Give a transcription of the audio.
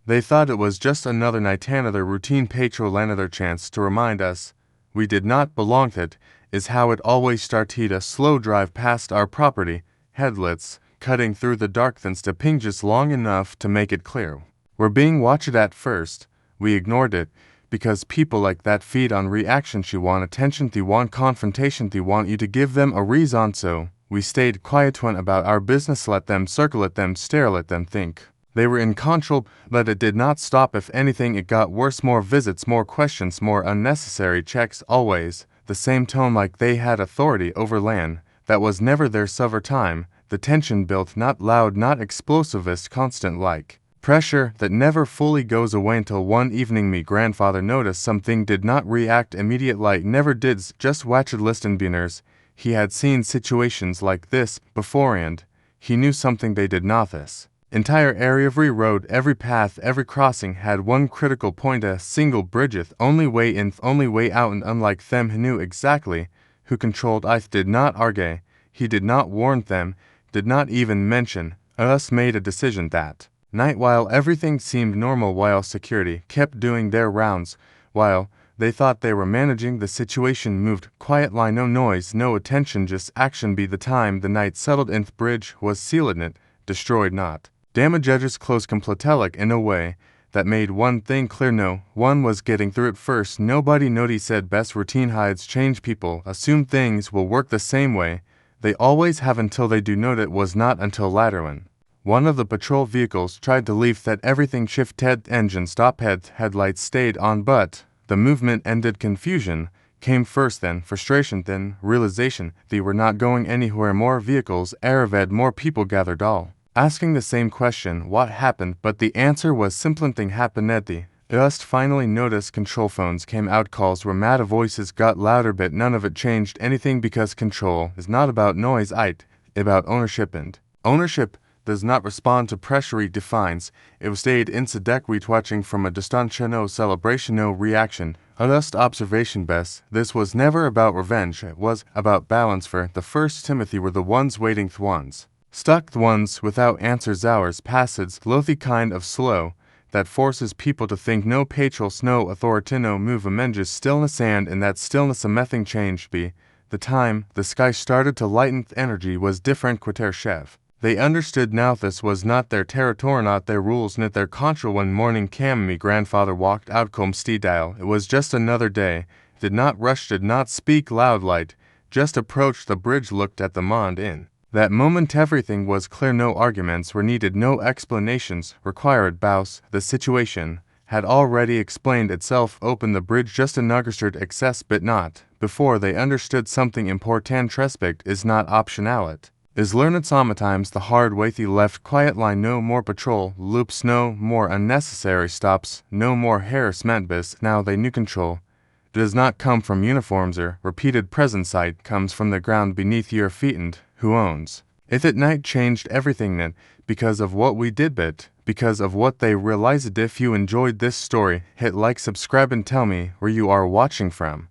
They thought it was just another night, another routine patrol, another chance to remind us we did not belong. That is how it always started. A slow drive past our property, headlights cutting through the dark, then stepping just long enough to make it clear we're being watched. At first, we ignored it because people like that feed on reaction. They want attention, they want confrontation, they want you to give them a reason. So we stayed quiet, went about our business, let them circle, let them stare, let them think they were in control. But it did not stop. If anything, it got worse. More visits, more questions, more unnecessary checks. Always the same tone, like they had authority over land that was never theirs. Over time, the tension built, not loud, not explosivist, constant, like pressure that never fully goes away until one evening me grandfather noticed something, did not react immediate, like never did, just watched listen beaners. He had seen situations like this before and he knew something they did not. This entire area, every road, every path, every crossing had one critical point, a single bridge, only way in, only way out, and unlike them, he knew exactly who controlled. I did not argue, he did not warn them, did not even mention us. Made a decision that night while everything seemed normal, while security kept doing their rounds, while they thought they were managing the situation, moved quietly, no noise, no attention, just action. By the time the night settled in, the bridge was sealed, it destroyed, not damaged, edges closed completely in a way that made one thing clear: no one was getting through. At first, nobody noticed. Said best routine hides change. People assume things will work the same way they always have until they do. Note it was not until later, when one of the patrol vehicles tried to leave, that everything shifted. Engine stopped, headlights stayed on, but the movement ended. Confusion came first, then frustration, then realization they were not going anywhere. More vehicles arrived, more people gathered, all asking the same question: what happened? But the answer was simple: thing happened. At the just finally noticed, control phones came out, calls were mad, voices got louder, but none of it changed anything because control is not about noise, it's about ownership, and ownership does not respond to pressure it defines. It was stayed in Sadek, watching from a distance, no celebration, no reaction, just observation. Best, this was never about revenge, it was about balance. For the first Timothy were the ones waiting, the ones stuck, the ones without answers. Hours passed, slowly, kind of slow, that forces people to think. No patrols, no authority, no movement, just stillness, and in that stillness a nothing changed. By the time the sky started to lighten, the energy was different. Chev. They understood now this was not their territory, not their rules, not their control. When morning came, me grandfather walked out calm style. It was just another day. Did not rush, did not speak loud, light, just approached the bridge, looked at the mound. In that moment everything was clear. No arguments were needed, no explanations required. Bouse, the situation had already explained itself. Open the bridge, just unregistered access, but not before they understood something important. Respect is not optional, it is learned sometimes the hard way. The left quiet line, no more patrol loops, no more unnecessary stops, no more harassment. Bis now they knew control does not come from uniforms or repeated presence, it comes from the ground beneath your feet, and who owns it. At night changed everything then, because of what we did, but because of what they realized. If you enjoyed this story, hit like, subscribe, and tell me where you are watching from.